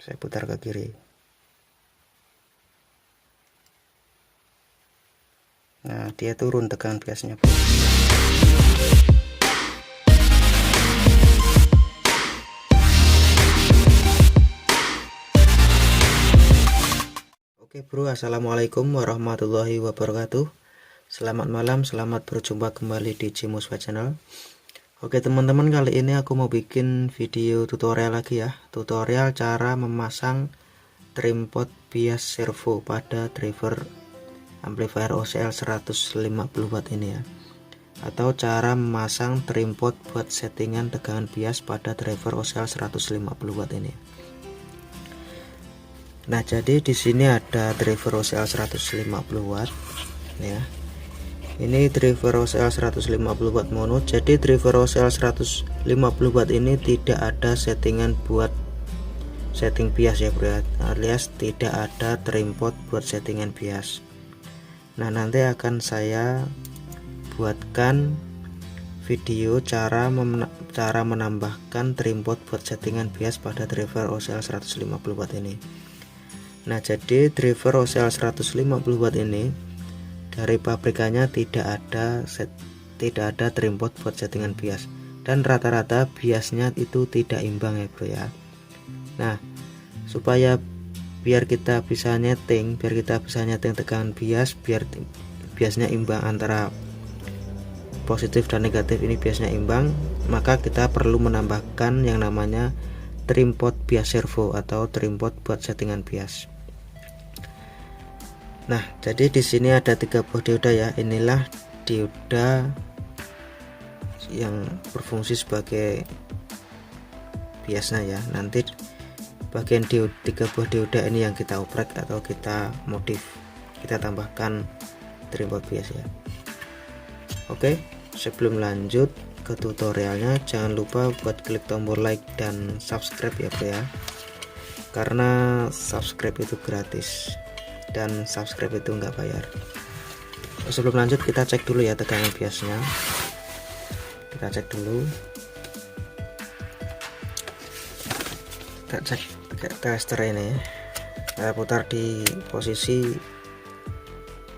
Saya putar ke kiri. Nah, dia turun tegangan biasnya. Oke bro, assalamualaikum warahmatullahi wabarakatuh. Selamat malam, selamat berjumpa kembali di Cimuswa Channel. Oke teman-teman, kali ini aku mau bikin video tutorial lagi ya. Tutorial cara memasang trimpot bias servo pada driver amplifier OCL 150 watt ini ya, atau cara memasang trimpot buat settingan tegangan bias pada driver OCL 150 watt ini. Nah, jadi di sini ada driver OCL 150 watt ya. Ini driver OCL 150 watt mono. Jadi driver OCL 150 watt ini tidak ada settingan buat setting bias ya bro, alias tidak ada trimpot buat settingan bias. Nah, nanti akan saya buatkan video cara menambahkan trimpot buat settingan bias pada driver OCL 150 watt ini. Nah, jadi driver OCL 150 watt ini dari pabrikannya tidak ada trimpot buat settingan bias, dan rata-rata biasnya itu tidak imbang ya bro ya. Nah, supaya biar kita bisa nyeting tegangan bias, biar biasnya imbang antara positif dan negatif, ini biasnya imbang, maka kita perlu menambahkan yang namanya trimpot bias servo atau trimpot buat settingan bias. Nah, jadi di sini ada 3 buah dioda ya. Inilah dioda yang berfungsi sebagai biasnya ya. Nanti bagian 3 buah dioda ini yang kita oprek atau kita modif, kita tambahkan trimpot bias ya. Oke, sebelum lanjut ke tutorialnya, jangan lupa buat klik tombol like dan subscribe ya bro ya, karena subscribe itu gratis dan subscribe itu enggak bayar. Sebelum lanjut, kita cek dulu ya tegangan biasnya. Kita cek dulu, kita cek tester ini, saya putar di posisi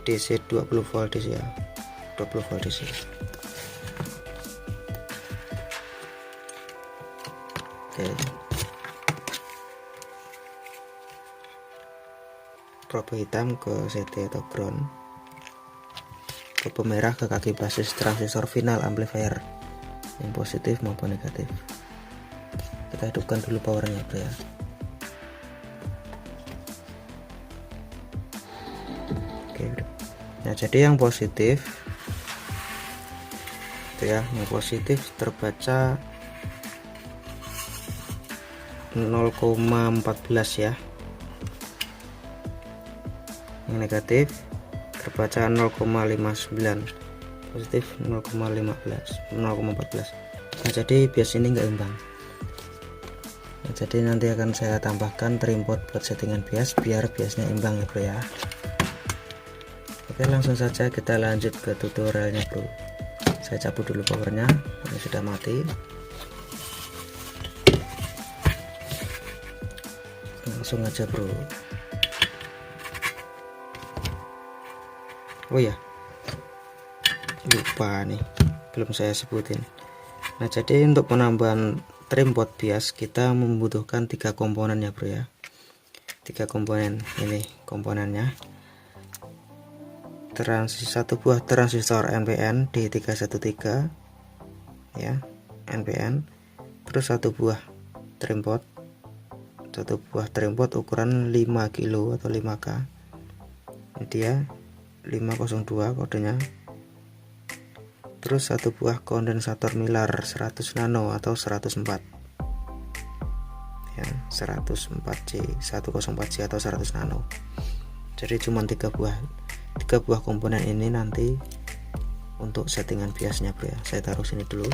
DC 20 volt DC ya, 20 volt DC. Oke, probe hitam ke CT atau ground, probe merah ke kaki basis transistor final amplifier yang positif maupun negatif. Kita hidupkan dulu powernya bro ya. Oke, nah jadi yang positif itu ya, yang positif terbaca 0,14 ya. Yang negatif terbaca 0,59, positif 0,14. Nah, jadi bias ini enggak imbang. Nah, jadi nanti akan saya tambahkan trimpot buat settingan bias biar biasnya imbang ya bro ya. Oke, langsung saja kita lanjut ke tutorialnya bro. Saya cabut dulu powernya, ini sudah mati. Langsung aja bro. Oh ya, lupa nih, belum saya sebutin. Nah, jadi untuk penambahan trimpot bias kita membutuhkan 3 komponen ya bro ya. 3 komponen, ini komponennya. Satu buah transistor NPN D313 ya, NPN. Terus satu buah trimpot ukuran 5 kilo atau 5K. Ini dia 502 kodenya. Terus satu buah kondensator Miller 100 nano atau 104 ya, 104C, 104C atau 100 nano. Jadi cuma 3 buah komponen ini nanti untuk settingan biasnya bro ya. Saya taruh sini dulu.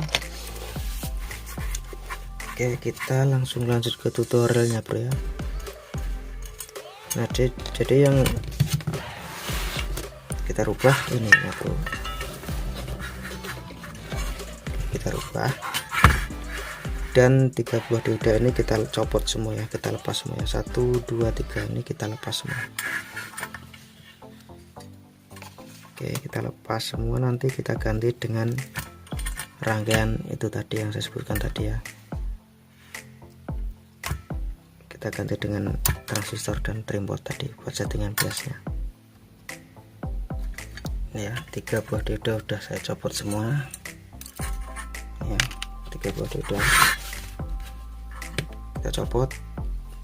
Oke, kita langsung lanjut ke tutorialnya bro ya. Nah, jadi yang kita rubah ini ya bro, kita rubah dan 3 buah dioda ini kita copot semua ya, kita lepas semua ya. 1 2 3 ini kita lepas semua. Oke, kita lepas semua, nanti kita ganti dengan rangkaian itu tadi yang saya sebutkan tadi ya. Kita ganti dengan transistor dan trimpot tadi buat settingan biasnya. Ini ya, 3 buah dioda udah saya copot semua ya. 3 buah dioda kita copot,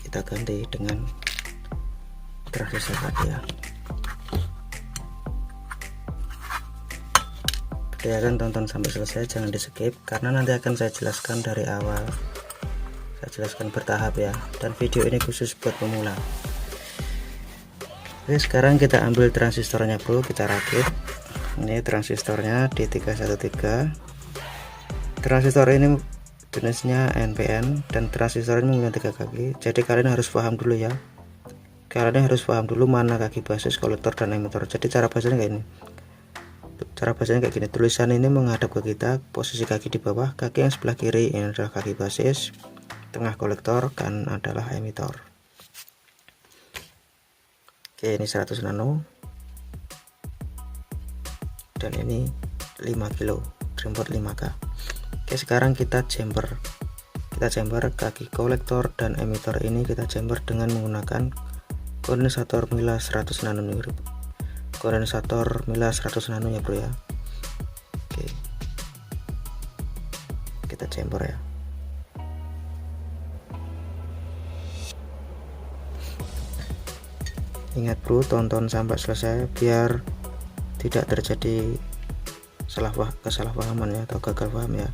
kita ganti dengan transistor tadi ya. Udahan, tonton sampai selesai, jangan di skip karena nanti akan saya jelaskan dari awal, saya jelaskan bertahap ya, dan video ini khusus buat pemula. Oke, sekarang kita ambil transistornya bro, kita rakit. Ini transistornya di 313. Transistor ini jenisnya NPN dan transistor ini mempunyai 3 kaki, jadi kalian harus paham dulu ya, kalian harus paham dulu mana kaki basis, kolektor, dan emitor. Jadi cara bacanya kayak ini, cara bacanya kayak gini, tulisan ini menghadap ke kita, posisi kaki di bawah, kaki yang sebelah kiri ini adalah kaki basis, tengah kolektor, kan adalah emitor. Oke, ini 100 nano dan ini 5 kilo, trimpot 5K. Oke, sekarang kita chamber kaki kolektor dan emitor ini, kita chamber dengan menggunakan kondensator Mila 100 nano nih, kondensator Mila 100 nano ya bro ya. Oke, kita chamber ya. Ingat bro, tonton sampai selesai biar tidak terjadi kesalahpahaman ya, atau gagal paham ya.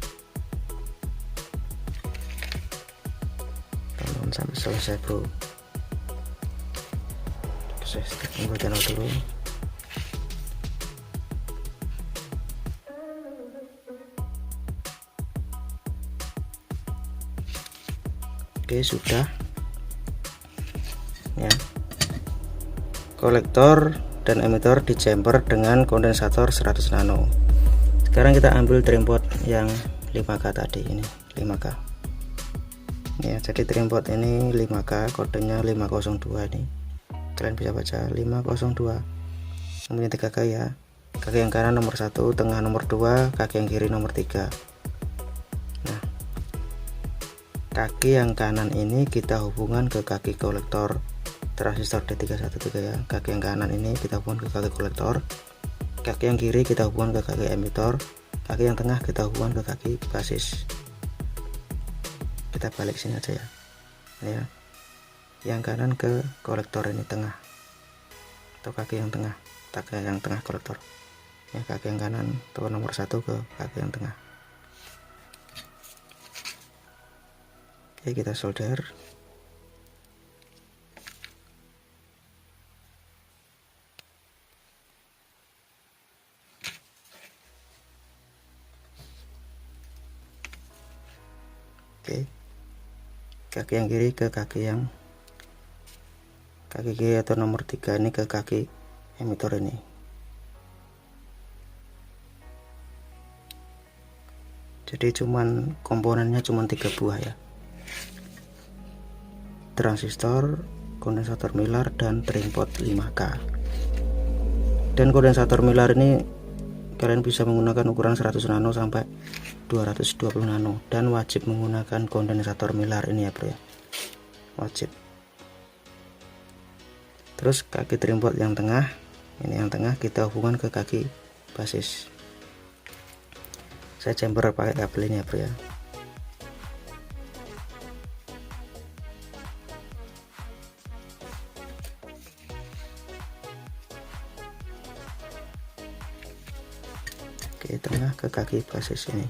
Tonton sampai selesai bro. Saya tunggu channel dulu. Oke, sudah ya. Kolektor dan emitor di chamber dengan kondensator 100 nano. Sekarang kita ambil trimpot yang 5K tadi, ini 5K ya. Jadi trimpot ini 5K, kodenya 502 ini, kalian bisa baca 502, mempunyai 3 kaki ya. Kaki yang kanan nomor 1, tengah nomor 2, kaki yang kiri nomor 3. Nah, kaki yang kanan ini kita hubungkan ke kaki kolektor transistor D313 ya. Kaki yang kanan ini kita hubungkan ke kaki kolektor, kaki yang kiri kita hubungkan ke kaki emitor, kaki yang tengah kita hubungkan ke kaki basis. Kita balik sini aja ya, yang kanan ke kolektor ini tengah, atau kaki yang tengah kolektor ya. Kaki yang kanan atau nomor 1 ke kaki yang tengah. Oke, kita solder. Oke, kaki yang kiri ke kaki kiri atau nomor 3 ini ke kaki emitor ini. Jadi cuman komponennya cuman 3 buah ya, transistor, kondensator Miller, dan trimpot 5K. Dan kondensator Miller ini kalian bisa menggunakan ukuran 100 nano sampai 220 nano, dan wajib menggunakan kondensator Miller ini ya bro ya, wajib. Terus kaki trimpot yang tengah, ini yang tengah kita hubungkan ke kaki basis. Saya chamber pakai kabel ini ya bro ya. Oke, tengah ke kaki basis ini.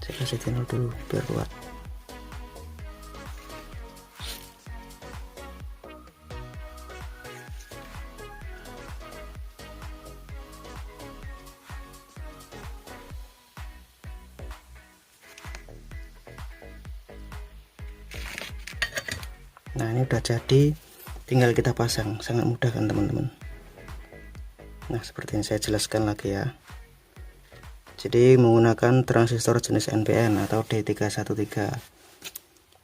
Saya kasih channel dulu biar kuat. Nah, ini udah jadi, tinggal kita pasang, sangat mudah kan teman-teman. Nah, seperti yang saya jelaskan lagi ya. Jadi menggunakan transistor jenis NPN atau D313.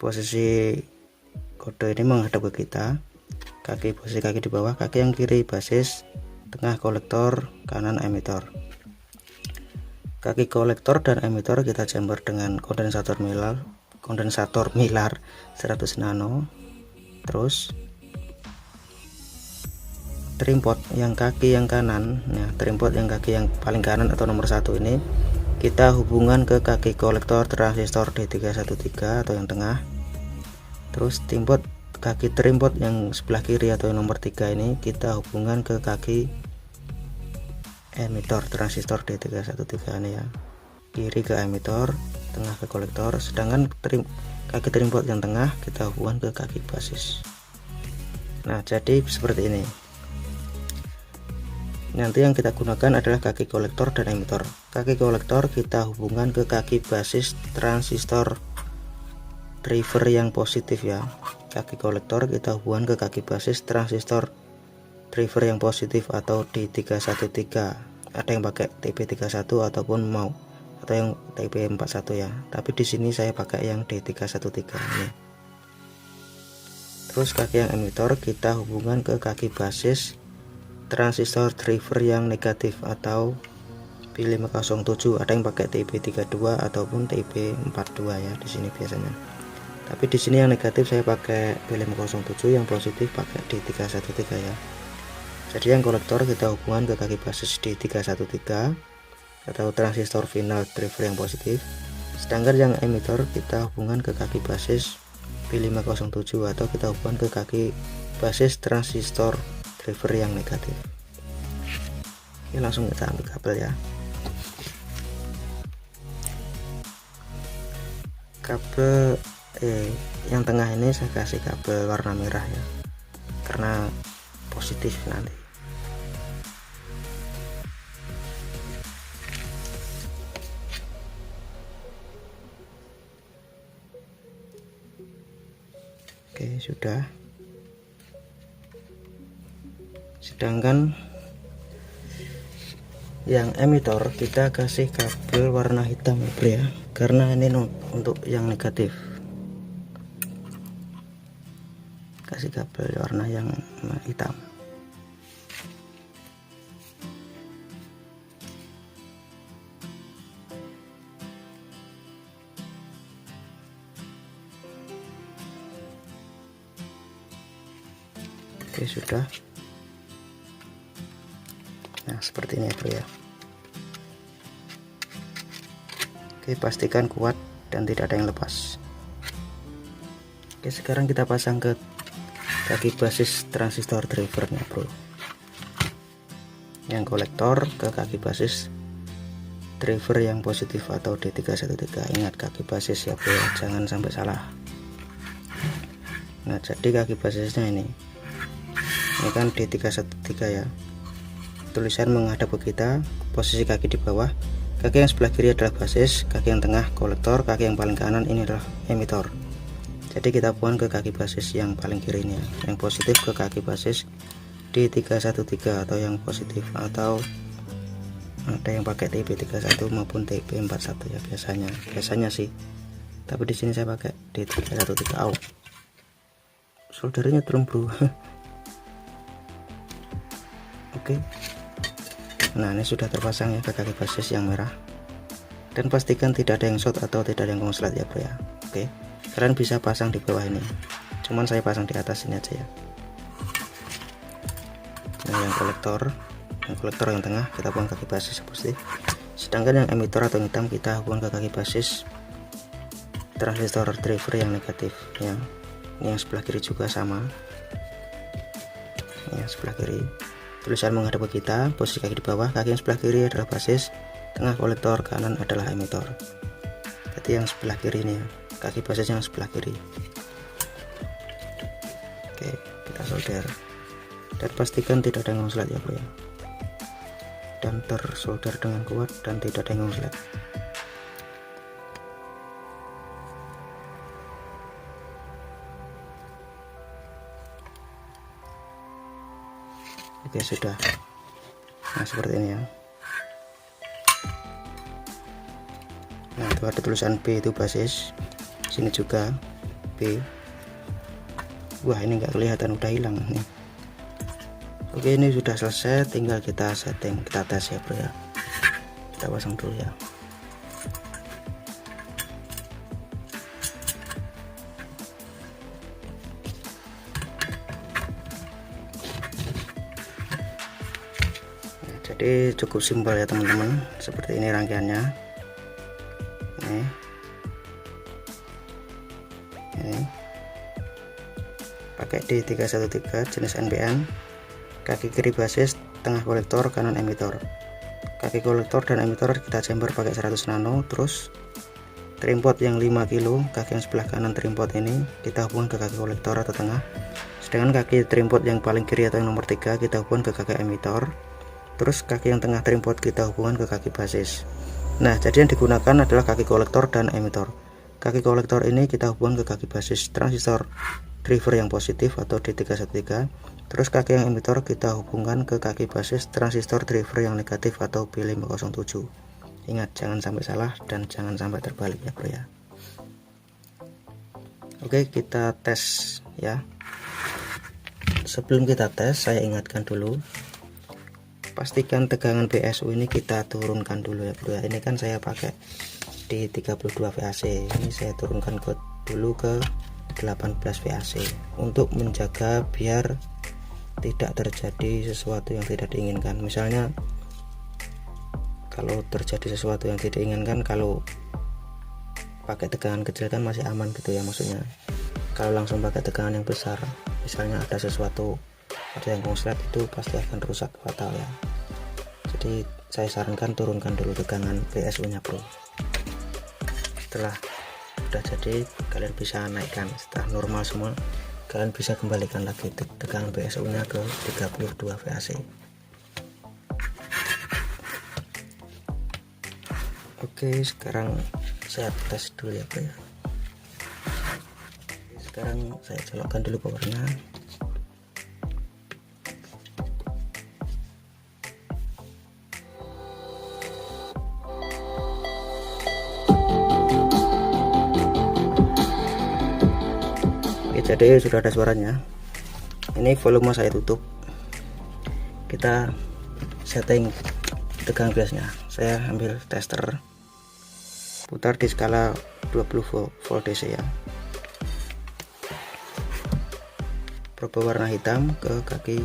Posisi kode ini menghadap ke kita, posisi kaki di bawah, kaki yang kiri basis, tengah kolektor, kanan emitor. Kaki kolektor dan emitor kita chamber dengan kondensator milar 100 nano. Terus trimpot yang kaki yang kanan, nah trimpot yang kaki yang paling kanan atau nomor 1 ini kita hubungkan ke kaki kolektor transistor D313 atau yang tengah. Terus kaki trimpot yang sebelah kiri atau yang nomor 3 ini kita hubungkan ke kaki emitor transistor D313 ini ya. Kiri ke emitor, tengah ke kolektor, sedangkan kaki trimpot yang tengah kita hubungkan ke kaki basis. Nah, jadi seperti ini. Nanti yang kita gunakan adalah kaki kolektor dan emitor. Kaki kolektor kita hubungkan ke kaki basis transistor driver yang positif ya. Kaki kolektor kita hubungkan ke kaki basis transistor driver yang positif atau D313. Ada yang pakai TP31 ataupun atau yang TP41 ya. Tapi di sini saya pakai yang D313 ini. Terus kaki yang emitor kita hubungkan ke kaki basis transistor driver yang negatif atau P507. Ada yang pakai TP32 ataupun TP42 ya di sini biasanya. Tapi di sini yang negatif saya pakai P507, yang positif pakai D313 ya. Jadi yang kolektor kita hubungkan ke kaki basis D313 atau transistor final driver yang positif, sedangkan yang emitor kita hubungkan ke kaki basis P507 atau kita hubungkan ke kaki basis transistor driver yang negatif. Oke, langsung kita ambil kabel ya. Kabel yang tengah ini saya kasih kabel warna merah ya, karena positif nanti. Oke, sudah. Sedangkan yang emitor kita kasih kabel warna hitam ya, karena ini untuk yang negatif. Kasih kabel warna yang hitam. Oke, sudah. Nah, seperti ini ya. Oke, pastikan kuat dan tidak ada yang lepas. Oke, sekarang kita pasang ke kaki basis transistor drivernya bro. Yang kolektor ke kaki basis driver yang positif atau D313. Ingat kaki basis ya bro, jangan sampai salah. Nah, jadi kaki basisnya ini kan D313 ya. Tulisan menghadap ke kita, posisi kaki di bawah, kaki yang sebelah kiri adalah basis, kaki yang tengah kolektor, kaki yang paling kanan ini adalah emitor. Jadi kita buang ke kaki basis yang paling kiri ini ya. Yang positif ke kaki basis D313 atau yang positif, atau ada yang pakai TP31 maupun TP41 ya biasanya sih. Tapi di sini saya pakai D313. Soldernya turun bro. Oke. Nah, ini sudah terpasang ya ke kaki basis yang merah. Dan pastikan tidak ada yang short atau tidak ada yang konslet ya bro ya. Oke. Kalian bisa pasang di bawah ini. Cuman saya pasang di atas ini aja ya. Nah, yang kolektor yang tengah kita buang kaki basis positif. Sedangkan yang emitor atau hitam kita buang ke kaki basis transistor driver yang negatif ya. Ini yang sebelah kiri juga sama. Ini yang sebelah kiri. Tulisan menghadap ke kita, posisi kaki di bawah, kaki yang sebelah kiri adalah basis, tengah kolektor, kanan adalah emitor. Jadi yang sebelah kiri ini ya, kaki basis yang sebelah kiri. Oke, kita solder. Dan pastikan tidak ada yang konslet ya bro ya. Dan tersolder dengan kuat dan tidak ada yang konslet. Oke, sudah. Nah, seperti ini ya. itu ada tulisan B, itu basis. Sini juga B. Wah, ini nggak kelihatan, udah hilang nih. Oke, ini sudah selesai, tinggal kita setting, kita tes ya bro ya. Kita pasang dulu ya. Jadi cukup simpel ya teman-teman, seperti ini rangkaiannya. Ini pakai D313 jenis NPN, kaki kiri basis, tengah kolektor, kanan emitor. Kaki kolektor dan emitor kita chamber pakai 100 nano. Terus trimpot yang 5 kilo, kaki yang sebelah kanan trimpot ini kita hubungkan ke kaki kolektor atau tengah, sedangkan kaki trimpot yang paling kiri atau yang nomor 3 kita hubungkan ke kaki emitor. Terus kaki yang tengah trimpot kita hubungkan ke kaki basis. Nah, jadi yang digunakan adalah kaki kolektor dan emitor. Kaki kolektor ini kita hubungkan ke kaki basis transistor driver yang positif atau D313. Terus kaki yang emitor kita hubungkan ke kaki basis transistor driver yang negatif atau B507. Ingat, jangan sampai salah dan jangan sampai terbalik ya bro ya. Oke, kita tes ya. Sebelum kita tes, saya ingatkan dulu, pastikan tegangan PSU ini kita turunkan dulu ya bro ya. Ini kan saya pakai di 32 VAC, ini saya turunkan dulu ke 18 VAC untuk menjaga biar tidak terjadi sesuatu yang tidak diinginkan. Misalnya kalau terjadi sesuatu yang tidak diinginkan, kalau pakai tegangan kecil kan masih aman gitu ya, maksudnya kalau langsung pakai tegangan yang besar, misalnya ada sesuatu, ada yang konslet, itu pasti akan rusak fatal ya. Jadi saya sarankan turunkan dulu tegangan PSU nya bro. Setelah udah jadi, kalian bisa naikkan. Setelah normal semua, kalian bisa kembalikan lagi tegangan PSU nya ke 32 VAC. Oke, sekarang saya tes dulu ya bro ya. Sekarang saya colokkan dulu powernya. Jadi sudah ada suaranya. Ini volume saya tutup. Kita setting tegangan biasnya. Saya ambil tester, putar di skala 20 volt DC ya. Probe warna hitam ke kaki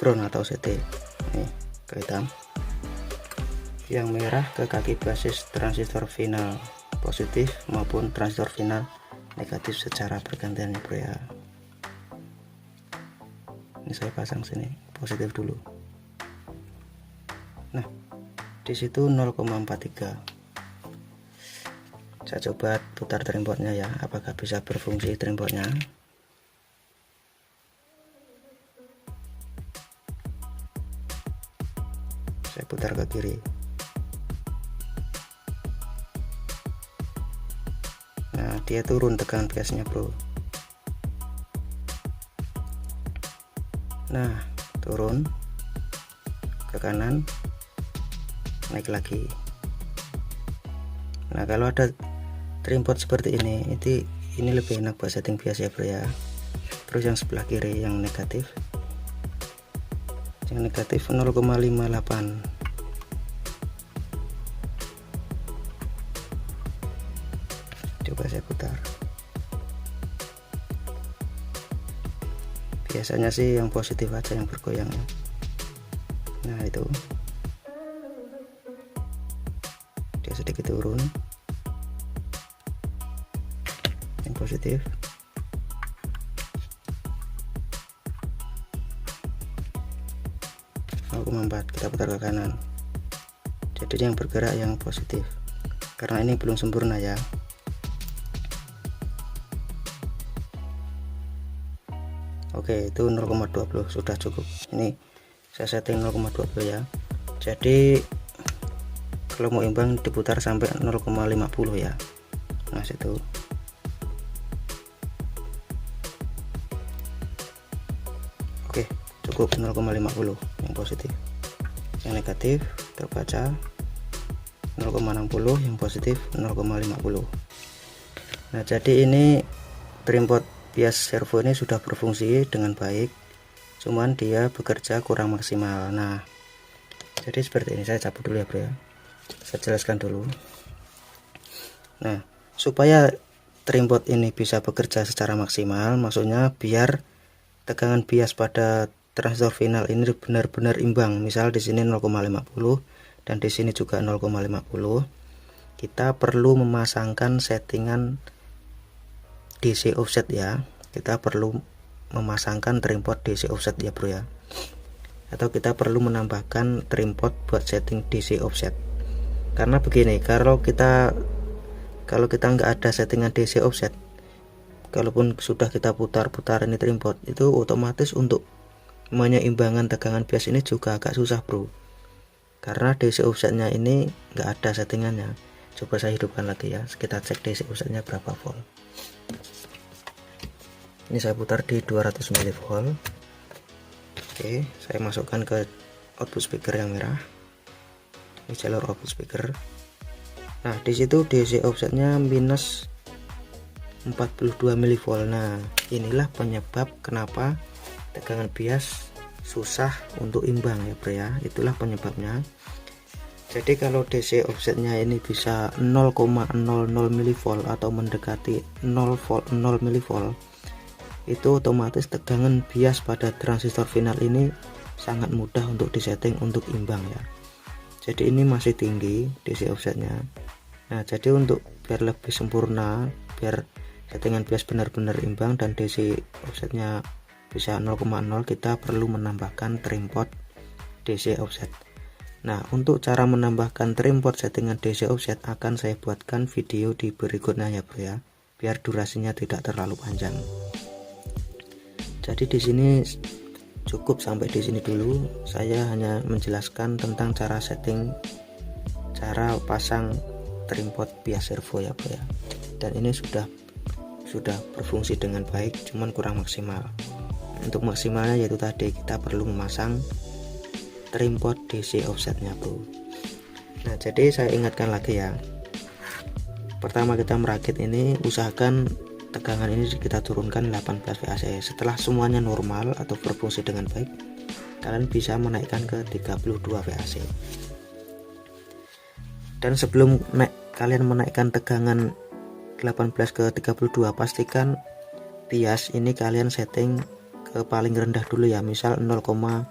ground atau CT. Ini ke hitam. Yang merah ke kaki basis transistor final positif maupun transistor final negatif secara bergantian ya bro ya. Ini saya pasang sini positif dulu. Nah, di situ 0,43. Saya coba putar trimpotnya ya, apakah bisa berfungsi trimpotnya. Saya putar ke kiri. Nah, dia turun tegangan biasanya bro. Nah, turun ke kanan, naik lagi. Nah, kalau ada trimpot seperti ini lebih enak buat setting biasa ya bro ya. Terus yang sebelah kiri yang negatif 0,58. Coba saya putar. Biasanya sih yang positif aja yang bergoyang ya. Nah, itu dia sedikit turun. Yang positif. Aku membuat, kita putar ke kanan. Jadi yang bergerak yang positif. Karena ini belum sempurna ya. Oke, itu 0,20 sudah cukup. Ini saya setting 0,20 ya. Jadi kalau mau imbang diputar sampai 0,50 ya. Nah, situ. Oke, cukup 0,50 yang positif. Yang negatif terbaca 0,60, yang positif 0,50. Nah, jadi ini trimpot bias servo ini sudah berfungsi dengan baik, cuman dia bekerja kurang maksimal. Nah, jadi seperti ini, saya cabut dulu ya bro ya, saya jelaskan dulu. Nah, supaya trimpot ini bisa bekerja secara maksimal, maksudnya biar tegangan bias pada transistor final ini benar-benar imbang. Misal di sini 0,50 dan di sini juga 0,50. Kita perlu memasangkan settingan DC offset ya. Kita perlu memasangkan trimpot DC offset ya bro ya. Atau kita perlu menambahkan trimpot buat setting DC offset. Karena begini, kalau kita nggak ada settingan DC offset, kalaupun sudah kita putar-putar ini trimpot, itu otomatis untuk menyeimbangkan tegangan bias ini juga agak susah bro, karena DC offsetnya ini nggak ada settingannya. Coba saya hidupkan lagi ya, kita cek DC offsetnya berapa volt. Ini saya putar di 200 mV. Oke, saya masukkan ke output speaker yang merah. Ini jalur output speaker. Nah, di situ DC offsetnya minus 42 mV. Nah, inilah penyebab kenapa tegangan bias susah untuk imbang ya bro ya. Itulah penyebabnya. Jadi kalau DC offsetnya ini bisa 0,00 mV atau mendekati 0 mV, itu otomatis tegangan bias pada transistor final ini sangat mudah untuk disetting untuk imbang ya. Jadi ini masih tinggi DC offsetnya. Nah, jadi untuk biar lebih sempurna, biar settingan bias benar-benar imbang dan DC offsetnya bisa 0,0, kita perlu menambahkan trimpot DC offset. Nah, untuk cara menambahkan trimpot settingan DC offset akan saya buatkan video di berikutnya ya bro ya, biar durasinya tidak terlalu panjang. Jadi di sini cukup sampai di sini dulu. Saya hanya menjelaskan tentang cara setting, cara pasang trimpot bias servo ya bro ya. Dan ini sudah berfungsi dengan baik, cuman kurang maksimal. Untuk maksimalnya yaitu tadi kita perlu memasang trimpot DC offsetnya bro. Nah, jadi saya ingatkan lagi ya, pertama kita merakit ini usahakan tegangan ini kita turunkan 18 VAC. Setelah semuanya normal atau berfungsi dengan baik, kalian bisa menaikkan ke 32 VAC. Dan sebelum kalian menaikkan tegangan 18 ke 32, pastikan bias ini kalian setting ke paling rendah dulu ya, misal 0,10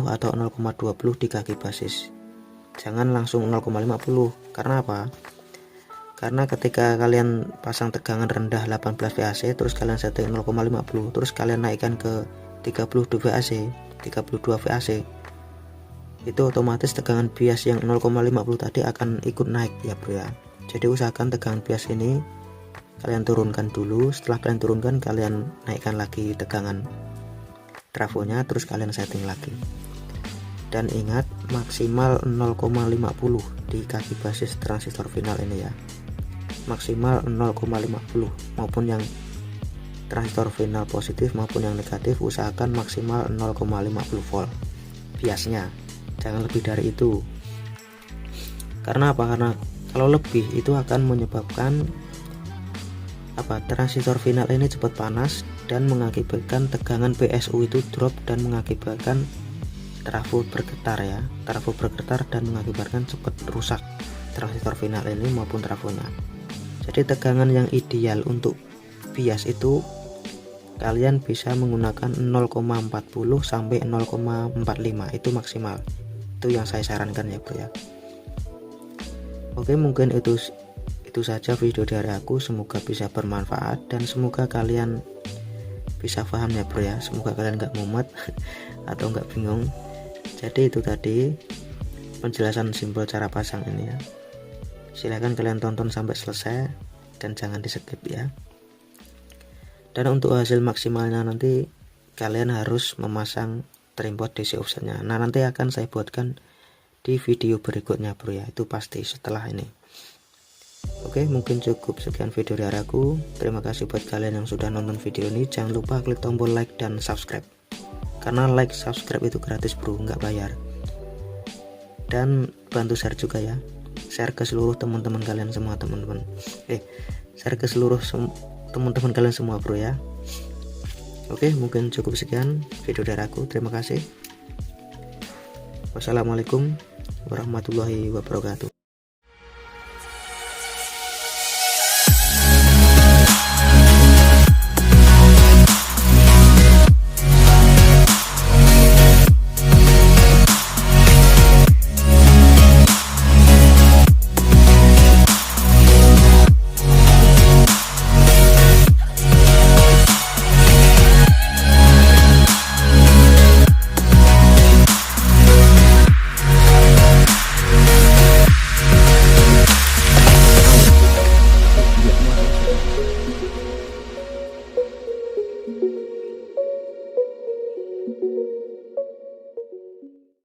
atau 0,20 di kaki basis. Jangan langsung 0,50. Karena apa? Karena ketika kalian pasang tegangan rendah 18 VAC, terus kalian setting 0,50, terus kalian naikkan ke 32 VAC, itu otomatis tegangan bias yang 0,50 tadi akan ikut naik ya bro ya. Jadi usahakan tegangan bias ini kalian turunkan dulu. Setelah kalian turunkan, kalian naikkan lagi tegangan trafonya, terus kalian setting lagi. Dan ingat, maksimal 0,50 di kaki basis transistor final ini ya, maksimal 0,50, maupun yang transistor final positif maupun yang negatif usahakan maksimal 0,50 volt biasnya, jangan lebih dari itu. Karena apa? Karena kalau lebih itu akan menyebabkan transistor final ini cepat panas dan mengakibatkan tegangan PSU itu drop dan mengakibatkan trafo bergetar ya, dan mengakibatkan cepat rusak transistor final ini maupun trafonya. Jadi tegangan yang ideal untuk bias itu kalian bisa menggunakan 0,40 sampai 0,45, itu maksimal. Itu yang saya sarankan ya bro ya. Oke, mungkin itu saja video dari aku. Semoga bisa bermanfaat dan semoga kalian bisa paham ya bro ya. Semoga kalian nggak mumet atau nggak bingung. Jadi itu tadi penjelasan simpel cara pasang ini ya. Silahkan kalian tonton sampai selesai dan jangan di skip ya. Dan untuk hasil maksimalnya nanti kalian harus memasang trimpot DC offsetnya. Nah, nanti akan saya buatkan di video berikutnya bro ya, itu pasti setelah ini. Oke, mungkin cukup sekian video dari aku. Terima kasih buat kalian yang sudah nonton video ini. Jangan lupa klik tombol like dan subscribe, karena like subscribe itu gratis bro, nggak bayar. Dan bantu share juga ya. share ke seluruh teman-teman kalian semua, share ke seluruh teman-teman kalian semua bro ya. Oke, mungkin cukup sekian video dari aku. Terima kasih. Wassalamualaikum warahmatullahi wabarakatuh.